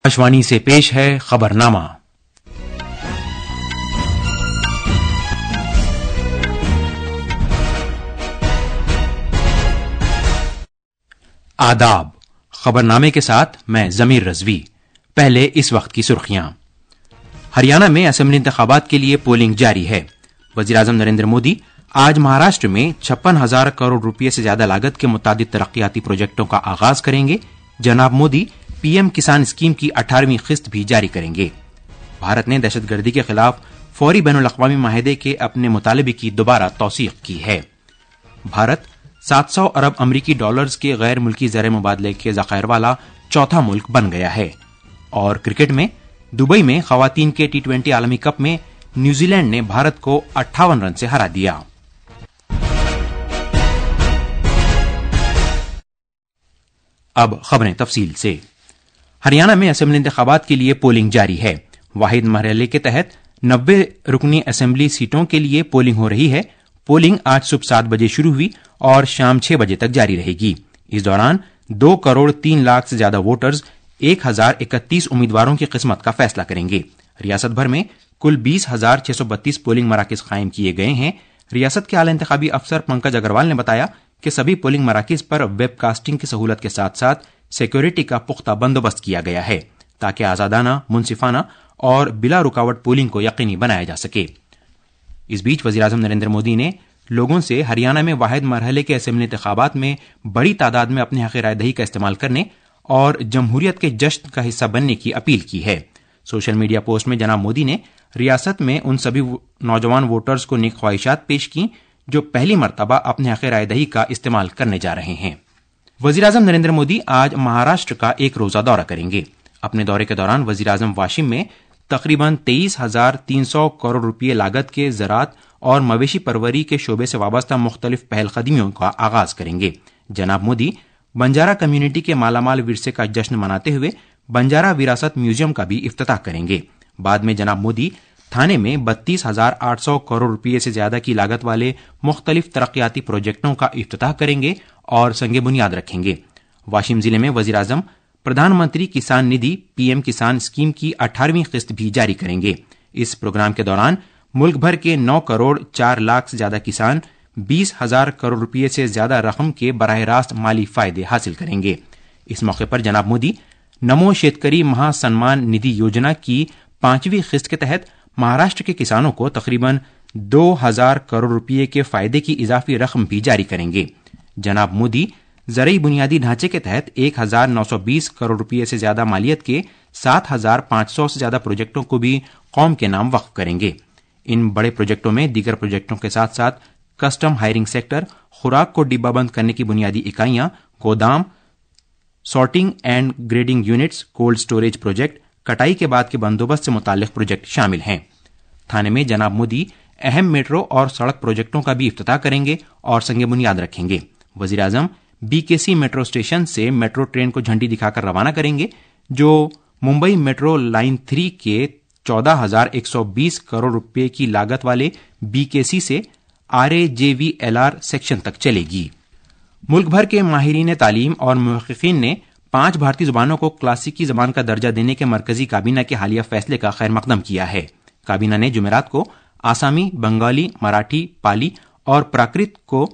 आकाशवाणी से पेश है खबरनामा। आदाब। खबरनामे के साथ मैं जमीर रजवी। पहले इस वक्त की सुर्खियां। हरियाणा में असेंबली इंतखाबात के लिए पोलिंग जारी है। वजीर आजम नरेंद्र मोदी आज महाराष्ट्र में 56,000 करोड़ रुपये से ज्यादा लागत के मुतादिद तरक्याती प्रोजेक्टों का आगाज करेंगे। जनाब मोदी पीएम किसान स्कीम की 18वीं किस्त भी जारी करेंगे। भारत ने दहशतगर्दी के खिलाफ फौरी बैनुल-अक़वामी माहिदे के अपने मुतालबे की दोबारा तौसीक की है। भारत 700 अरब अमरीकी डॉलर्स के गैर मुल्की ज़र मुबादले के ज़खायर वाला चौथा मुल्क बन गया है। और क्रिकेट में दुबई में खवातीन के T20 आलमी कप में न्यूजीलैंड ने भारत को 58 रन से हरा दिया। अब खबरें तफसील से। हरियाणा में असेंबली इंतखाबात के लिए पोलिंग जारी है। वाहिद मरहले के तहत 90 रुकनी असेंबली सीटों के लिए पोलिंग हो रही है। पोलिंग आज सुबह 7 बजे शुरू हुई और शाम 6 बजे तक जारी रहेगी। इस दौरान 2 करोड़ 3 लाख से ज्यादा वोटर्स 1031 उम्मीदवारों की किस्मत का फैसला करेंगे। रियासत भर में कुल 20,632 पोलिंग मराकज कायम किए गए हैं। रियासत के आला इंतखाबी अफसर पंकज अग्रवाल ने बताया कि सभी पोलिंग मराकज पर वेबकास्टिंग की सहूलत के साथ साथ सिक्योरिटी का पुख्ता बंदोबस्त किया गया है ताकि आजादाना, मुनसिफाना और बिला रुकावट पोलिंग को यकीनी बनाया जा सके। इस बीच वज़ीर आज़म नरेंद्र मोदी ने लोगों से हरियाणा में वाहिद मरहले के असेंबली इंतखाबात में बड़ी तादाद में अपने हक़ राय दही का इस्तेमाल करने और जमहूरियत के जश्न का हिस्सा बनने की अपील की है। सोशल मीडिया पोस्ट में जनाब मोदी ने रियासत में उन सभी नौजवान वोटर्स को नेक ख्वाहिशात पेश की जो पहली मरतबा अपने हक़ राय दही का इस्तेमाल करने जा रहे हैं। वज़ीर आज़म नरेंद्र मोदी आज महाराष्ट्र का एक रोजा दौरा करेंगे। अपने दौरे के दौरान वज़ीर आज़म वाशिम में तकरीबन 23,300 करोड़ रुपये लागत के ज़राअत और मवेशी परवरी के शोबे से वाबस्ता मुख्तलिफ पहलकदमियों का आगाज करेंगे। जनाब मोदी बंजारा कम्युनिटी के मालामाल विरसे का जश्न मनाते हुए बंजारा विरासत म्यूजियम का भी इफ्तिताह करेंगे। बाद में जनाब मोदी थाने में 32,800 करोड़ रुपये से ज्यादा की लागत वाले मुख्तलिफ तरक्याती प्रोजेक्टों का इफ्तिताह करेंगे और संगे बुनियाद रखेंगे। वाशिम जिले में वज़ीर आज़म प्रधानमंत्री किसान निधि पीएम किसान स्कीम की 18वीं किस्त भी जारी करेंगे। इस प्रोग्राम के दौरान मुल्क भर के 9 करोड़ 4 लाख से ज्यादा किसान 20,000 करोड़ रुपये से ज्यादा रकम के बराह रास्त माली फायदे हासिल करेंगे। इस मौके पर जनाब मोदी नमो शेतकरी महासन्मान निधि योजना की 5वीं किस्त के तहत महाराष्ट्र के किसानों को तकरीबन 2,000 करोड़ रुपये के फायदे की इजाफी रकम भी जारी करेंगे। जनाब मोदी ज़रई बुनियादी ढांचे के तहत 1,920 करोड़ रुपये से ज्यादा मालियत के 7,500 से ज्यादा प्रोजेक्टों को भी कौम के नाम वक्फ करेंगे। इन बड़े प्रोजेक्टों में दीगर प्रोजेक्टों के साथ साथ कस्टम हायरिंग सेक्टर, खुराक को डिब्बाबंद करने की बुनियादी इकाइयां, गोदाम, sorting and grading units, cold storage project, कटाई के बाद के बंदोबस्त से मुताल्लिक प्रोजेक्ट शामिल हैं। थाने में जनाब मोदी अहम मेट्रो और सड़क प्रोजेक्टों का भी इफ्तिताह करेंगे और संगे बुनियाद रखेंगे। वज़ीर आज़म BKC मेट्रो स्टेशन से मेट्रो ट्रेन को झंडी दिखाकर रवाना करेंगे जो मुंबई मेट्रो लाइन 3 के 14,120 करोड़ रुपये की लागत वाले BKC से RAJVLR सेक्शन तक चलेगी। मुल्क भर के माहिरीन तालीम और मुहक्किकीन ने 5 भारतीय जुबानों को क्लासिकी जबान का दर्जा देने के मरकजी काबीना के हालिया फैसले का खैर मकदम किया है। काबीना ने जुमेरात को आसामी, बंगाली, मराठी, पाली और प्राकृत को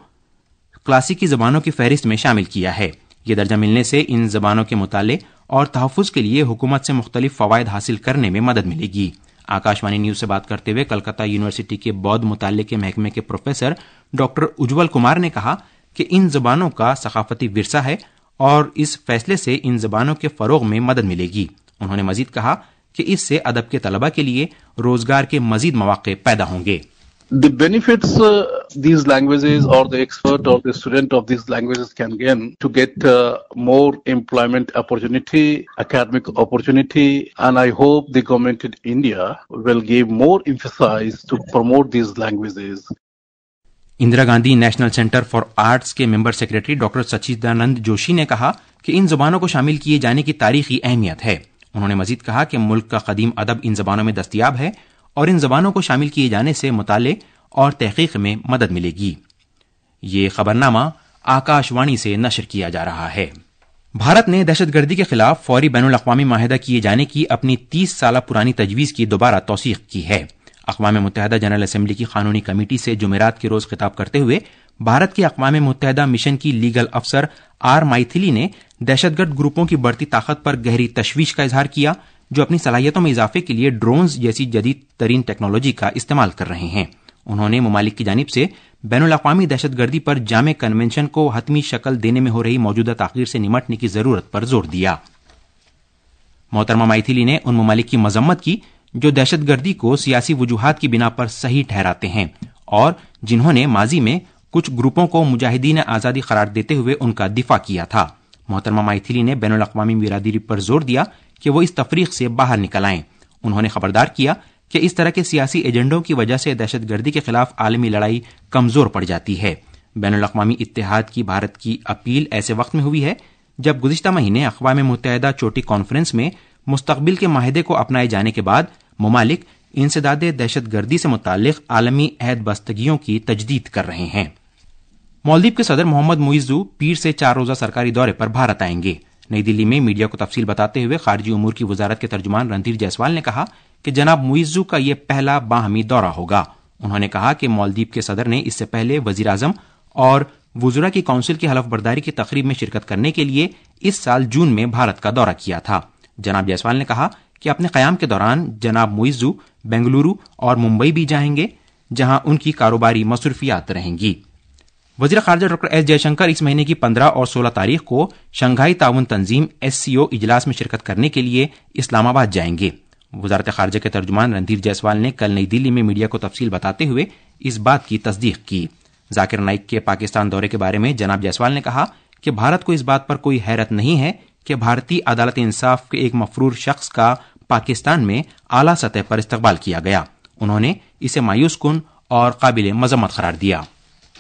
क्लासिकी जबानों की फहरिस्त में शामिल किया है। यह दर्जा मिलने से इन जबानों के मुताले और तहफ़्फ़ुज़ के लिए हुकूमत से मुख्तलिफ फ़वाइद हासिल करने में मदद मिलेगी। आकाशवाणी न्यूज़ से बात करते हुए कलकत्ता यूनिवर्सिटी के बौद्ध मुताले के महकमे के प्रोफेसर डॉक्टर उज्ज्वल कुमार ने कहा कि इन जबानों का सकाफती विरसा है और इस फैसले से इन जबानों के फ़रोग़ में मदद मिलेगी। उन्होंने मजीद कहा कि इससे अदब के तलबा के लिए रोजगार के मजीद मौके पैदा होंगे। The benefits these languages or the expert or the student of these languages can gain to get more employment opportunity, academic opportunity, and I hope the government in India will give more emphasis to promote these languages. Indira Gandhi national centre for arts के member secretary doctor सच्चिदानंद जोशी ने कहा कि इन जबानों को शामिल किए जाने की तारीखी अहमियत है। उन्होंने मजीद कहा कि मुल्क का कदीम अदब इन जबानों में दस्तयाब है और इन जबानों को शामिल किए जाने से मुताले और तहकीक में मदद मिलेगी। ये खबरनामा आकाशवाणी से नशर किया जा रहा है। بھارت نے دہشت گردی کے خلاف فوری بین الاقوامی معاہدہ کیے جانے کی اپنی 30 سالہ پرانی تجویز کی دوبارہ توثیق کی ہے. اقوام متحدہ جنرل اسمبلی کی قانونی کمیٹی سے جمعرات کے روز خطاب کرتے ہوئے بھارت کے اقوام متحدہ مشن کی لیگل افسر آر مائتھلی نے دہشت گرد گروپوں کی بڑھتی طاقت پر گہری تشویش کا اظہار کیا جو اپنی صلاحیتوں میں اضافے کے لیے ڈرونز جیسی جدید ترین ٹیکنالوجی کا استعمال کر رہے ہیں. انہوں نے ممالک کی جانب سے بین الاقوامی دہشت گردی پر جامع کنونشن کو حتمی شکل دینے میں ہو رہی موجودہ تاخیر سے نمٹنے کی ضرورت پر زور دیا. محترمہ مائتھلی نے ان ممالک کی مذمت کی جو دہشت گردی کو سیاسی وجوہات کی بنا پر صحیح ٹھہراتے ہیں اور جنہوں نے ماضی میں کچھ گروپوں کو مجاہدین آزادی قرار دیتے ہوئے ان کا دفاع کیا تھا. محترمہ مائتھلی نے بین الاقوامی برادری پر زور دیا کہ وہ اس تفریق سے باہر نکل آئیں. انہوں نے خبردار کیا کہ اس طرح کے سیاسی ایجنڈوں کی وجہ سے دہشت گردی کے خلاف عالمی لڑائی کمزور پڑ جاتی ہے. بین الاقوامی اتحاد کی بھارت کی اپیل ایسے وقت میں ہوئی ہے جب گزشتہ مہینے اقوام متحدہ چوٹی کانفرنس میں مستقبل کے معاہدے کو اپنائے جانے کے بعد ممالک انسداد دہشت گردی سے متعلق عالمی عہد بستگیوں کی تجدید کر رہے ہیں. مالدیپ کے صدر محمد معیزو پیر سے 4 روزہ سرکاری دورے پر بھارت آئیں گے. نئی دلی میں میڈیا کو تفصیل بتاتے ہوئے خارجی امور کی وزارت کے ترجمان رندھیر جیسوال نے کہا کہ جناب معیزو کا یہ پہلا باہمی دورہ ہوگا. انہوں نے کہا کہ مالدیپ کے صدر نے اس سے پہلے وزیر اعظم اور وزراء کی کونسل کی حلف برداری کی تقریب میں شرکت کرنے کے لیے اس سال جون میں بھارت کا دورہ کیا تھا. جناب جیسوال نے کہا کہ اپنے قیام کے دوران جناب معیزو بنگلورو اور ممبئی بھی جائیں گے جہاں ان کی کاروباری مصروفیات رہیں گی. وزیر خارجہ ڈاکٹر ایس جے شنکر اس مہینے کی 15 اور 16 تاریخ کو شنگھائی تعاون تنظیم SCO اجلاس میں شرکت کرنے کے لیے اسلام آباد جائیں گے. وزارت خارجہ کے ترجمان رندھیر جیسوال نے کل نئی دلی میں میڈیا کو تفصیل بتاتے ہوئے اس بات کی تصدیق کی. ذاکر نائک کے پاکستان دورے کے بارے میں جناب جیسوال نے کہا کہ بھارت کو اس بات پر کوئی حیرت نہیں ہے کہ بھارتی عدالت انصاف کے ایک مفرور شخص کا پاکستان میں اعلیٰ سطح پر استقبال کیا گیا. انہوں نے اسے مایوس کن اور قابل مذمت قرار دیا.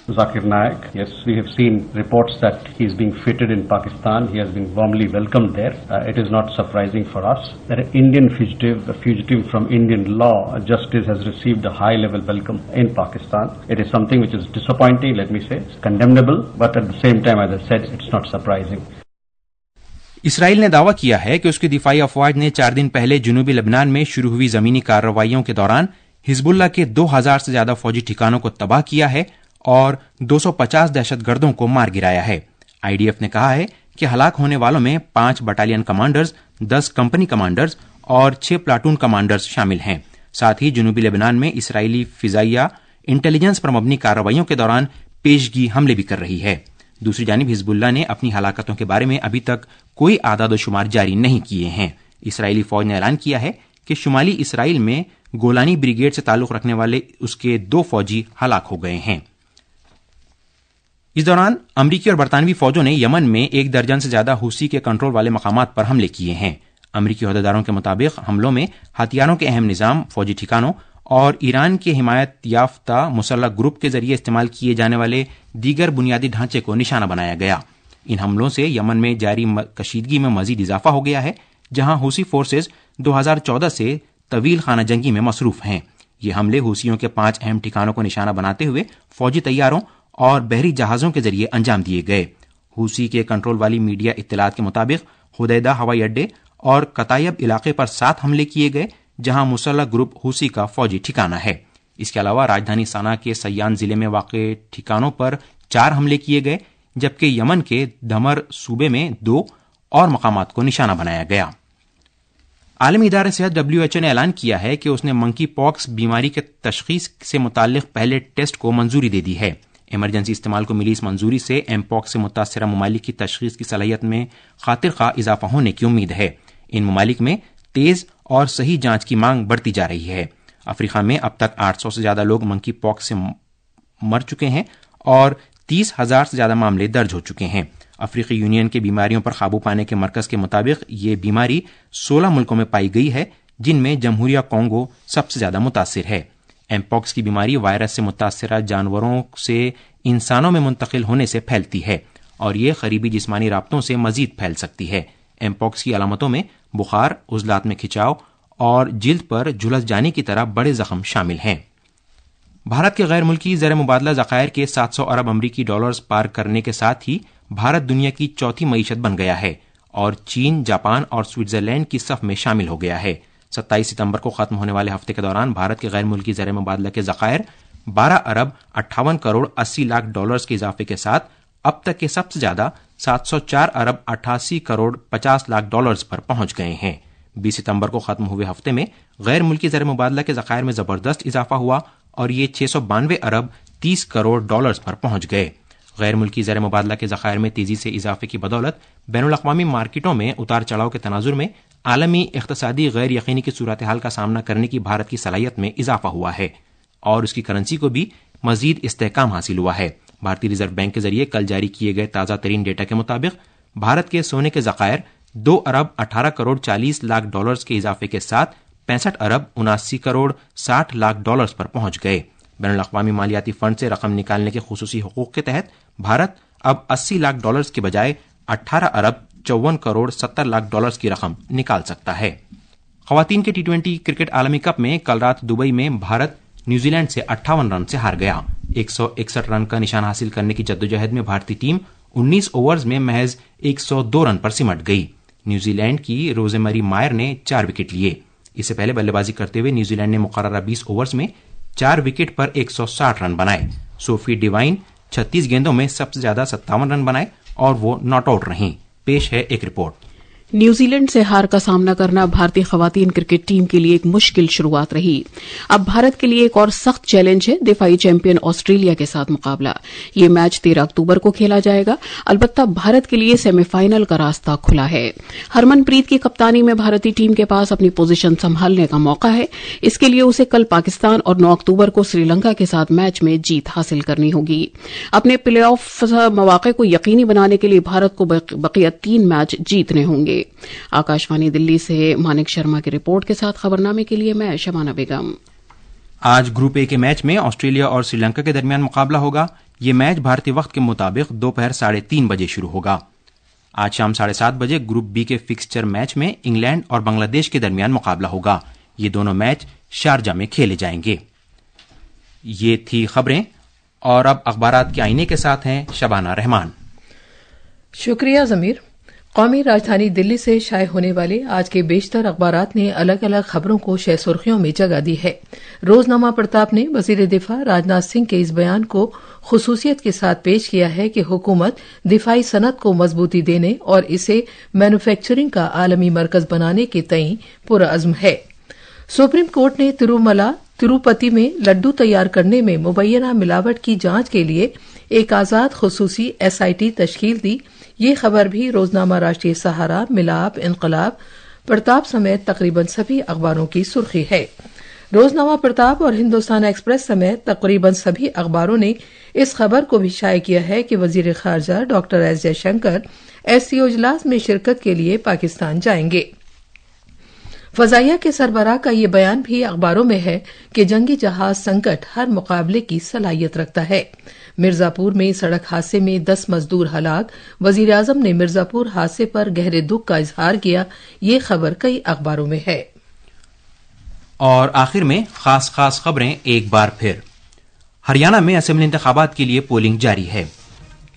Zakir Naik, yes, we have seen reports that he is being feted in Pakistan. He has been warmly welcomed there. It is not surprising for us that an Indian fugitive, a fugitive from Indian law, justice has received a high-level welcome in Pakistan. It is something which is disappointing, let me say. It's condemnable, but at the same time, as I said, it's not surprising. اسرائیل نے دعویٰ کیا ہے کہ اس کی دفاعی افواج نے 4 دن پہلے جنوبی لبنان میں شروع ہوئی زمینی کارروائیوں کے دوران حزب اللہ کے 2000 سے زیادہ فوجی ٹھکانوں کو تباہ کیا ہے اور 250 دہشت گردوں کو مار گرایا ہے. IDF نے کہا ہے کہ ہلاک ہونے والوں میں 5 بٹالین کمانڈرز، 10 کمپنی کمانڈرز اور 6 پلاٹون کمانڈرز شامل ہیں. ساتھ ہی جنوبی لبنان میں اسرائیلی فضائیہ انٹیلیجنس پر مبنی کارروائیوں کے دوران پیشگی حملے بھی کر رہی ہے. دوسری جانب حزب اللہ نے اپنی ہلاکتوں کے بارے میں ابھی تک کوئی اعداد و شمار جاری نہیں کیے ہیں. اسرائیلی فوج نے اعلان کیا ہے کہ شمالی اسرائیل میں گولانی بریگیڈ سے تعلق رکھنے والے اس کے 2 فوجی ہلاک ہو گئے ہیں. اس دوران امریکی اور برطانوی فوجوں نے یمن میں 1 درجن سے زیادہ حوثی کے کنٹرول والے مقامات پر حملے کیے ہیں. امریکی عہدیداروں کے مطابق حملوں میں ہتھیاروں کے اہم نظام، فوجی ٹھکانوں اور ایران کے حمایت یافتہ مسلح گروپ کے ذریعے استعمال کیے جانے والے دیگر بنیادی ڈھانچے کو نشانہ بنایا گیا. ان حملوں سے یمن میں جاری کشیدگی میں مزید اضافہ ہو گیا ہے، جہاں حوثی فورسز 2014 سے طویل خانہ جنگی میں مصروف ہیں. یہ حملے حوثیوں کے 5 اہم ٹھکانوں کو نشانہ بناتے ہوئے فوجی طیاروں اور بحری جہازوں کے ذریعے انجام دیے گئے. حوثی کے کنٹرول والی میڈیا اطلاعات کے مطابق حدیدہ ہوائی اڈے اور قطائب علاقے پر 7 حملے کیے گئے جہاں مسلح گروپ حوثی کا فوجی ٹھکانہ ہے. اس کے علاوہ راجدھانی صنعا کے سیان ضلع میں واقع ٹھکانوں پر 4 حملے کیے گئے جبکہ یمن کے دھمر صوبے میں 2 اور مقامات کو نشانہ بنایا گیا. عالمی ادارہ صحت WHO نے اعلان کیا ہے کہ اس نے منکی پاکس بیماری کے تشخیص سے متعلق پہلے ٹیسٹ کو منظوری دے دی ہے. ایمرجنسی استعمال کو ملی اس منظوری سے M-Pox سے متاثرہ ممالک کی تشخیص کی صلاحیت میں خاطر خواہ اضافہ ہونے کی امید ہے. ان ممالک میں تیز اور صحیح جانچ کی مانگ بڑھتی جا رہی ہے. افریقہ میں اب تک 800 سے زیادہ لوگ منکی پاکس سے مر چکے ہیں اور 30,000 سے زیادہ معاملے درج ہو چکے ہیں. افریقی یونین کے بیماریوں پر قابو پانے کے مرکز کے مطابق یہ بیماری 16 ملکوں میں پائی گئی ہے جن میں جمہوریہ کانگو سب سے زیادہ متاثر ہے. M-Pox کی بیماری وائرس سے متاثرہ جانوروں سے انسانوں میں منتقل ہونے سے پھیلتی ہے اور یہ قریبی جسمانی رابطوں سے مزید پھیل سکتی ہے. M-Pox کی علامتوں میں بخار، عضلات میں کھچاؤ اور جلد پر جھلس جانے کی طرح بڑے زخم شامل ہیں. بھارت کے غیر ملکی زر مبادلہ ذخائر کے 700 ارب امریکی ڈالرز پار کرنے کے ساتھ ہی भारत दुनिया की चौथी मईशत बन गया है और चीन, जापान और स्विट्जरलैंड की सफ में शामिल हो गया है। 27 सितंबर को खत्म होने वाले हफ्ते के दौरान भारत के गैर मुल्की ज़र मुबादला के ज़खायर 12 अरब 58 करोड़ 80 लाख डॉलर्स के इजाफे के साथ अब तक के सबसे ज्यादा 704 अरब 88 करोड़ 50 लाख डॉलर्स पर पहुंच गए हैं। 20 सितंबर को खत्म हुए हफ्ते में गैर मुल्की ज़र मुबादला के ज़खायर में जबरदस्त इजाफा हुआ और ये 692 अरब 30 करोड़ डॉलर्स पर पहुंच गए। गैर मुल्की ज़र मुबादला के ज़खायर में तेजी से इजाफे की बदौलत बैनुल-अक़वामी मार्केटों में उतार चढ़ाव के तनाजुर में आलमी इक़्तिसादी गैर यकीनी की सूरत हाल का सामना करने की भारत की सलाहियत में इजाफा हुआ है और उसकी करेंसी को भी मजीद इस्तेहकाम हासिल हुआ है। भारतीय रिजर्व बैंक के जरिए कल जारी किए गए ताज़ा तरीन डेटा के मुताबिक भारत के सोने के ज़खायर 2 अरब 18 करोड़ 40 लाख डॉलर्स के इजाफे के साथ 65 अरब 79 करोड़ 60 लाख डॉलर्स पर पहुंच गए। बैनुल-अक़वामी मालियाती फंड से रकम निकालने के खुसूसी हुकूक के तहत भारत अब 80 लाख डॉलर्स के बजाय 18 अरब 54 करोड़ 70 लाख डॉलर्स की रकम निकाल सकता है। ख़वातीन के T20 क्रिकेट आलमी कप में कल रात दुबई में भारत न्यूजीलैंड से 58 रन से हार गया। 161 रन का निशान हासिल करने की जद्दोजहद में भारतीय टीम 19 ओवर्स में महज 102 रन पर सिमट गई। न्यूजीलैंड की रोजेमरी मायर ने 4 विकेट लिए। इससे पहले बल्लेबाजी करते हुए न्यूजीलैंड ने मुकर्ररा 20 ओवर्स में 4 विकेट पर 160 रन बनाए। सोफी डिवाइन 36 गेंदों में सबसे ज्यादा 57 रन बनाए और वो नॉट आउट रहीं। पेश है एक रिपोर्ट। न्यूजीलैंड से हार का सामना करना भारतीय खवातीन क्रिकेट टीम के लिए एक मुश्किल शुरुआत रही। अब भारत के लिए एक और सख्त चैलेंज है दिफाई चैंपियन ऑस्ट्रेलिया के साथ मुकाबला। ये मैच 13 अक्टूबर को खेला जाएगा। अलबत्ता भारत के लिए सेमीफाइनल का रास्ता खुला है। हरमनप्रीत की कप्तानी में भारतीय टीम के पास अपनी पोजीशन संभालने का मौका है। इसके लिए उसे कल पाकिस्तान और 9 अक्टूबर को श्रीलंका के साथ मैच में जीत हासिल करनी होगी। अपने प्ले ऑफ मौके को यकीनी बनाने के लिए भारत को बकिया 3 मैच जीतने होंगे। आकाशवाणी दिल्ली से मानिक शर्मा की रिपोर्ट के साथ खबरनामे के लिए मैं शबाना बेगम। आज ग्रुप ए के मैच में ऑस्ट्रेलिया और श्रीलंका के दरमियान मुकाबला होगा। ये मैच भारतीय वक्त के मुताबिक दोपहर 3:30 बजे शुरू होगा। आज शाम 7:30 बजे ग्रुप बी के फिक्सचर मैच में इंग्लैंड और बांग्लादेश के दरमियान मुकाबला होगा। ये दोनों मैच शारजा में खेले जाएंगे। ये थी खबरें और अब अखबारात के आईने के साथ हैं शबाना रहमान। शुक्रिया जमीर। कौमी राजधानी दिल्ली से शाये होने वाले आज के बेशतर अखबारात ने अलग अलग खबरों को शह सुर्खियों में जगह दी है। रोजनामा प्रताप ने वजीर दिफा राजनाथ सिंह के इस बयान को खुसूसियत के साथ पेश किया है कि हुकूमत दिफाई सनत को मजबूती देने और इसे मैन्युफैक्चरिंग का आलमी मरकज बनाने के तईं पुरअज़्म है। सुप्रीम कोर्ट ने तिरुपति में लड्डू तैयार करने में मुबैना मिलावट की जांच के लिए एक आजाद खुसूसी SIT तश्कील दी। ये खबर भी रोजनामा राष्ट्रीय सहारा, मिलाप, इनकलाब, प्रताप समेत तकरीबन सभी अखबारों की सुर्खी है। रोजनामा प्रताप और हिंदुस्तान एक्सप्रेस समेत तकरीबन सभी अखबारों ने इस खबर को भी शाये किया है कि वजीर खारजा डॉक्टर S जयशंकर SCO इजलास में शिरकत के लिए पाकिस्तान जाएंगे। फजाइया के सरबराह का ये बयान भी अखबारों में है कि जंगी जहाज संकट हर मुकाबले की सलाहियत रखता है। मिर्जापुर में सड़क हादसे में 10 मजदूर हलाक। वजीर आजम ने मिर्जापुर हादसे पर गहरे दुख का इजहार किया। ये खबर कई अखबारों में है। और आखिर में खास खबरें एक बार फिर। हरियाणा में असेंबली इंतखाबात के लिए पोलिंग जारी है।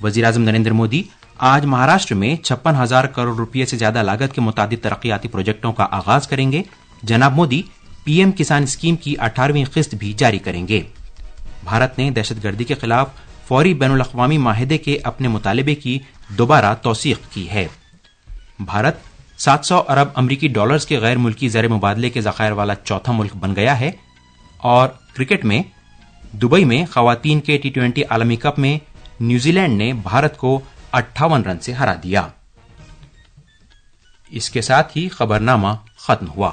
वजीर आजम नरेंद्र मोदी आज महाराष्ट्र में 56,000 करोड़ रुपये से ज्यादा लागत के मुतादिद तरक्याती प्रोजेक्टों का आगाज करेंगे। जनाब मोदी PM किसान स्कीम की 18वीं किस्त भी जारी करेंगे। भारत ने दहशतगर्दी के खिलाफ फौरी बैनुल-अक़वामी माहिदे के अपने मुतालबे की दोबारा तौसीक की है। भारत 700 अरब अमरीकी डॉलर्स के गैर मुल्की ज़र मुबादले के ज़खायर वाला चौथा मुल्क बन गया है। और क्रिकेट में दुबई में ख़वातीन के T20 आलमी कप में न्यूजीलैंड ने भारत को 58 रन से हरा दिया। इसके साथ ही खबरनामा खत्म हुआ।